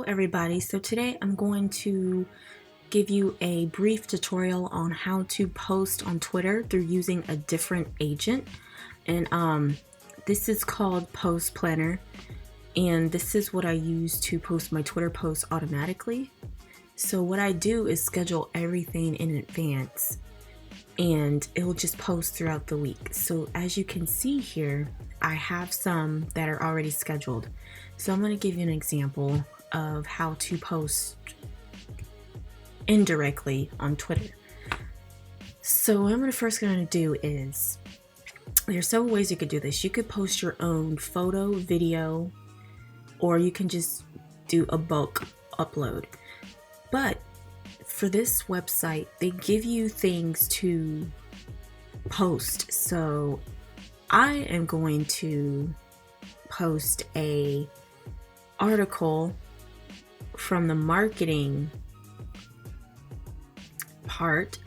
everybody. So today I'm going to give you a brief tutorial on how to post on Twitter through using a different agent. And this is called Post Planner, and this is what I use to post my Twitter posts automatically. So what I do is schedule everything in advance, and it'll just post throughout the week. So as you can see here, I have some that are already scheduled. So I'm going to give you an example of how to post indirectly on Twitter. So what I'm first going to do is, there's several ways you could do this. You could post your own photo, video, or you can just do a bulk upload. But for this website, they give you things to post. So I am going to post a article from the marketing part.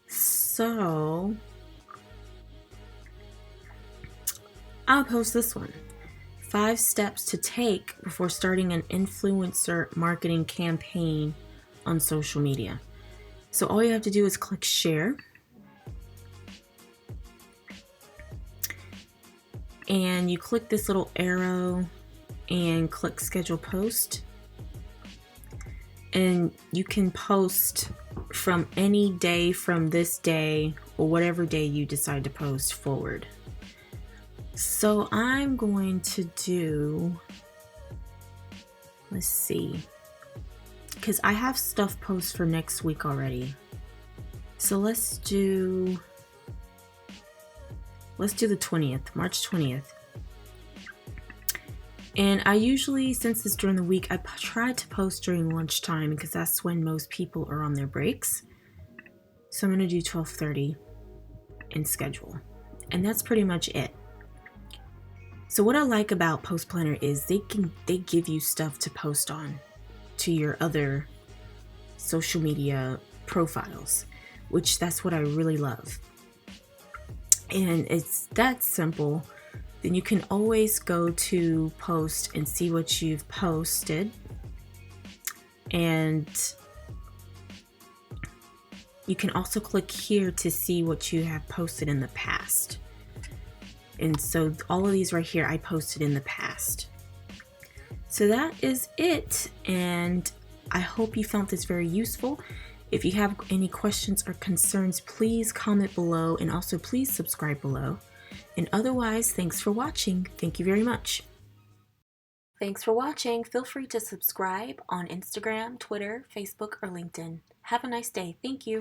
So I'll post this one. 5 steps to take before starting an influencer marketing campaign on social media. So all you have to do is click share. And you click this little arrow and click schedule post. And you can post from any day from this day or whatever day you decide to post forward. So I'm going to do, let's see, because I have stuff post for next week already. So let's do the 20th, March 20th. And I usually, since it's during the week, I try to post during lunchtime because that's when most people are on their breaks. So I'm going to do 12:30 in schedule. And that's pretty much it. So what I like about Post Planner is they give you stuff to post on to your other social media profiles, which that's what I really love. And it's that simple. Then you can always go to post and see what you've posted. And you can also click here to see what you have posted in the past. And so all of these right here, I posted in the past. So that is it. And I hope you found this very useful. If you have any questions or concerns, please comment below, and also please subscribe below. And otherwise, thanks for watching. Thank you very much. Thanks for watching. Feel free to subscribe on Instagram, Twitter, Facebook, or LinkedIn. Have a nice day. Thank you.